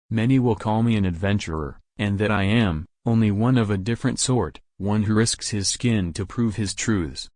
Many will call me an adventurer, and that I am, only one of a different sort, one who risks his skin to prove his truths.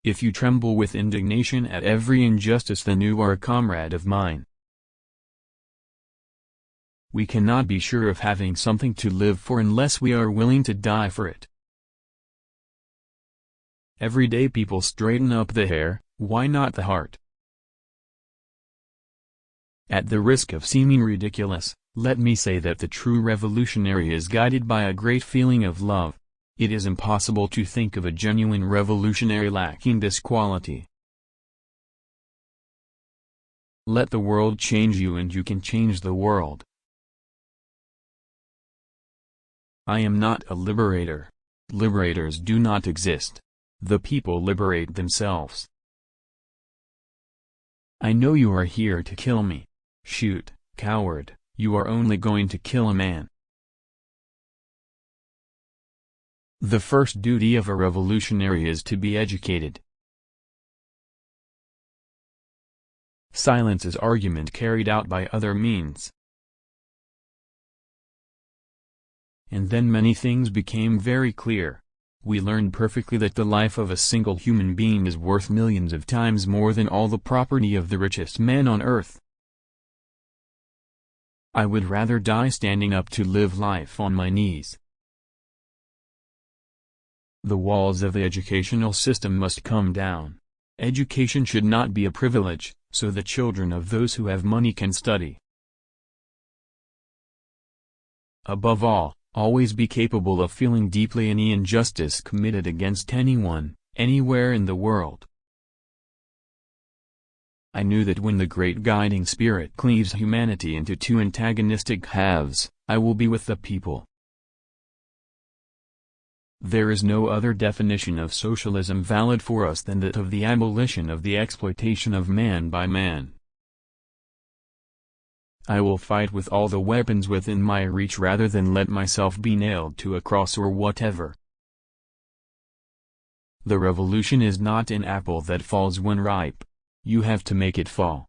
If you tremble with indignation at every injustice, then you are a comrade of mine. We cannot be sure of having something to live for unless we are willing to die for it. Every day people straighten up the hair, why not the heart? At the risk of seeming ridiculous, let me say that the true revolutionary is guided by a great feeling of love. It is impossible to think of a genuine revolutionary lacking this quality. Let the world change you and you can change the world. I am not a liberator. Liberators do not exist. The people liberate themselves. I know you are here to kill me. Shoot, coward, you are only going to kill a man. The first duty of a revolutionary is to be educated. Silence is argument carried out by other means. And then many things became very clear. We learned perfectly that the life of a single human being is worth millions of times more than all the property of the richest man on earth. I would rather die standing up to live life on my knees. The walls of the educational system must come down. Education should not be a privilege, so the children of those who have money can study. Above all, always be capable of feeling deeply any injustice committed against anyone, anywhere in the world. I knew that when the great guiding spirit cleaves humanity into two antagonistic halves, I will be with the people. There is no other definition of socialism valid for us than that of the abolition of the exploitation of man by man. I will fight with all the weapons within my reach rather than let myself be nailed to a cross or whatever. The revolution is not an apple that falls when ripe. You have to make it fall.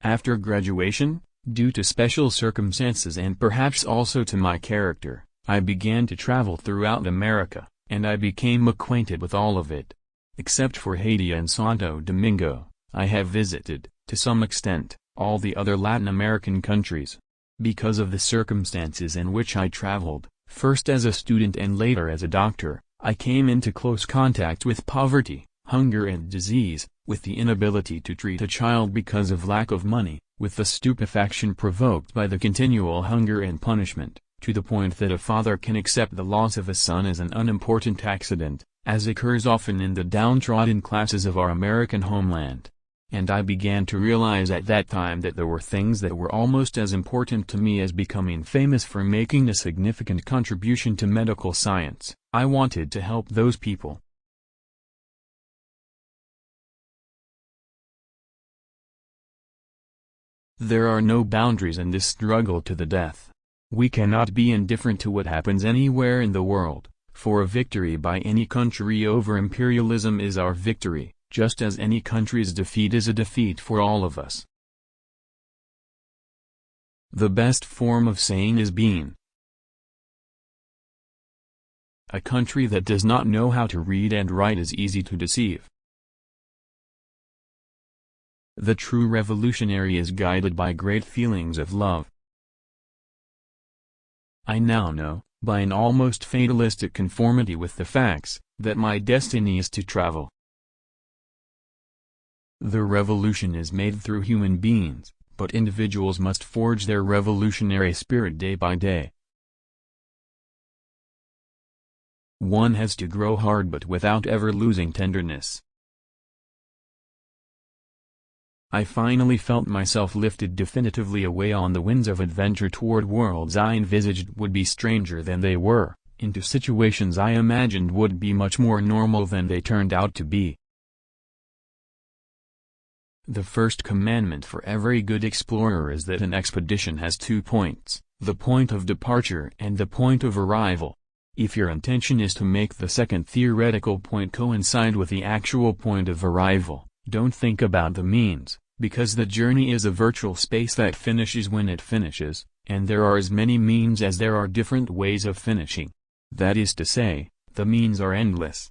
After graduation, due to special circumstances and perhaps also to my character, I began to travel throughout America, and I became acquainted with all of it. Except for Haiti and Santo Domingo, I have visited, to some extent, all the other Latin American countries. Because of the circumstances in which I traveled, first as a student and later as a doctor, I came into close contact with poverty, hunger and disease, with the inability to treat a child because of lack of money, with the stupefaction provoked by the continual hunger and punishment, to the point that a father can accept the loss of a son as an unimportant accident, as occurs often in the downtrodden classes of our American homeland. And I began to realize at that time that there were things that were almost as important to me as becoming famous for making a significant contribution to medical science. I wanted to help those people. There are no boundaries in this struggle to the death. We cannot be indifferent to what happens anywhere in the world, for a victory by any country over imperialism is our victory, just as any country's defeat is a defeat for all of us. The best form of saying is being. A country that does not know how to read and write is easy to deceive. The true revolutionary is guided by great feelings of love. I now know, by an almost fatalistic conformity with the facts, that my destiny is to travel. The revolution is made through human beings, but individuals must forge their revolutionary spirit day by day. One has to grow hard but without ever losing tenderness. I finally felt myself lifted definitively away on the winds of adventure toward worlds I envisaged would be stranger than they were, into situations I imagined would be much more normal than they turned out to be. The first commandment for every good explorer is that an expedition has 2 points, the point of departure and the point of arrival. If your intention is to make the second theoretical point coincide with the actual point of arrival, don't think about the means, because the journey is a virtual space that finishes when it finishes, and there are as many means as there are different ways of finishing. That is to say, the means are endless.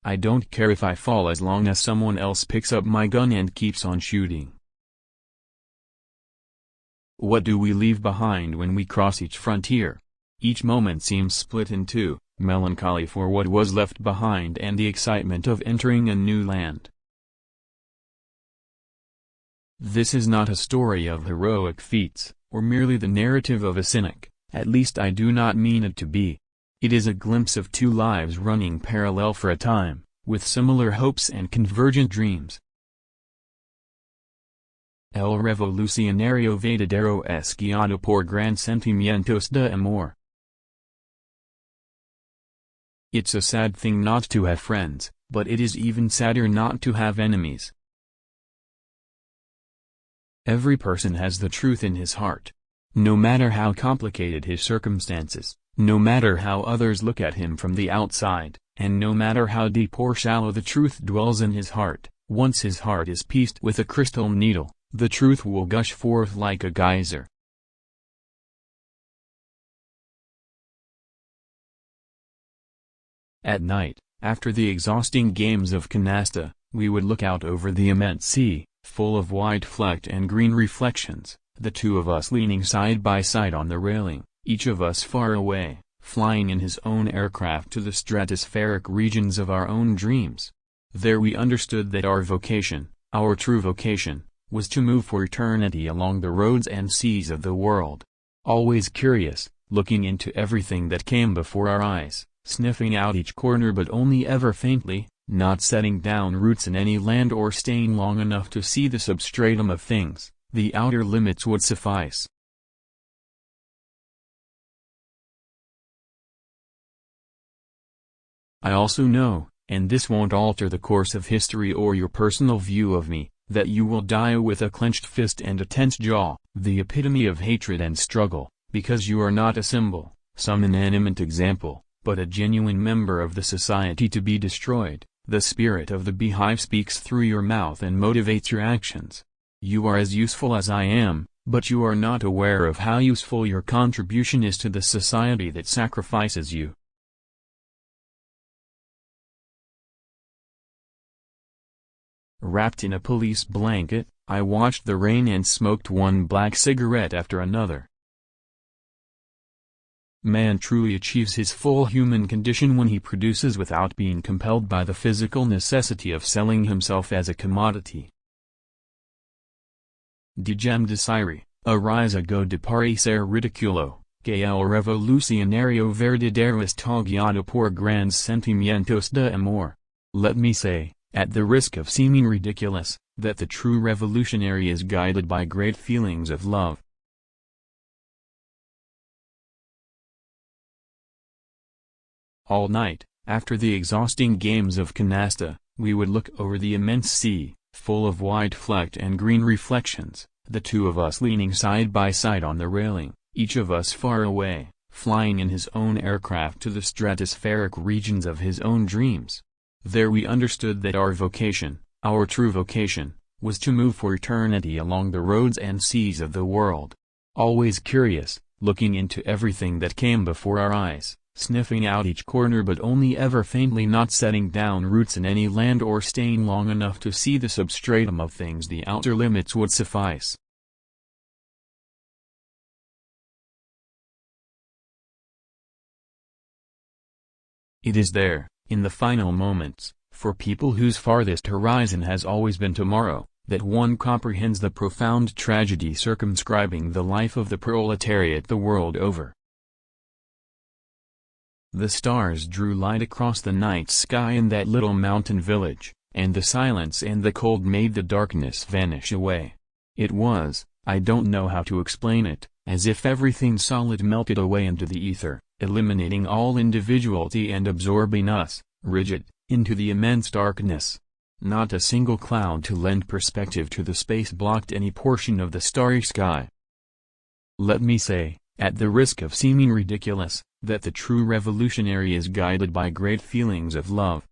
I don't care if I fall as long as someone else picks up my gun and keeps on shooting. What do we leave behind when we cross each frontier? Each moment seems split in two, melancholy for what was left behind and the excitement of entering a new land. This is not a story of heroic feats, or merely the narrative of a cynic, at least I do not mean it to be. It is a glimpse of two lives running parallel for a time, with similar hopes and convergent dreams. El revolucionario verdadero es guiado por gran sentimientos de amor. It's a sad thing not to have friends, but it is even sadder not to have enemies. Every person has the truth in his heart. No matter how complicated his circumstances, no matter how others look at him from the outside, and no matter how deep or shallow the truth dwells in his heart, once his heart is pieced with a crystal needle, the truth will gush forth like a geyser. At night, after the exhausting games of canasta, we would look out over the immense sea, full of white flecked and green reflections, the two of us leaning side by side on the railing, each of us far away, flying in his own aircraft to the stratospheric regions of our own dreams. There we understood that our vocation, our true vocation, was to move for eternity along the roads and seas of the world. Always curious, looking into everything that came before our eyes, sniffing out each corner but only ever faintly, not setting down roots in any land or staying long enough to see the substratum of things, the outer limits would suffice. I also know, and this won't alter the course of history or your personal view of me, that you will die with a clenched fist and a tense jaw, the epitome of hatred and struggle, because you are not a symbol, some inanimate example, but a genuine member of the society to be destroyed. The spirit of the beehive speaks through your mouth and motivates your actions. You are as useful as I am, but you are not aware of how useful your contribution is to the society that sacrifices you. Wrapped in a police blanket, I watched the rain and smoked one black cigarette after another. Man truly achieves his full human condition when he produces without being compelled by the physical necessity of selling himself as a commodity. Dejam desire, arise go de parecer ridiculo, que el revolucionario verdadero está guiado por grandes sentimientos de amor. Let me say, at the risk of seeming ridiculous, that the true revolutionary is guided by great feelings of love. All night, after the exhausting games of canasta, we would look over the immense sea, full of white flecked and green reflections, the two of us leaning side by side on the railing, each of us far away, flying in his own aircraft to the stratospheric regions of his own dreams. There we understood that our vocation, our true vocation, was to move for eternity along the roads and seas of the world. Always curious, looking into everything that came before our eyes, sniffing out each corner but only ever faintly, not setting down roots in any land or staying long enough to see the substratum of things, the outer limits would suffice. It is there, in the final moments, for people whose farthest horizon has always been tomorrow, that one comprehends the profound tragedy circumscribing the life of the proletariat the world over. The stars drew light across the night sky in that little mountain village, and the silence and the cold made the darkness vanish away. It was, I don't know how to explain it, as if everything solid melted away into the ether, eliminating all individuality and absorbing us, rigid, into the immense darkness. Not a single cloud to lend perspective to the space blocked any portion of the starry sky. Let me say, at the risk of seeming ridiculous, that the true revolutionary is guided by great feelings of love,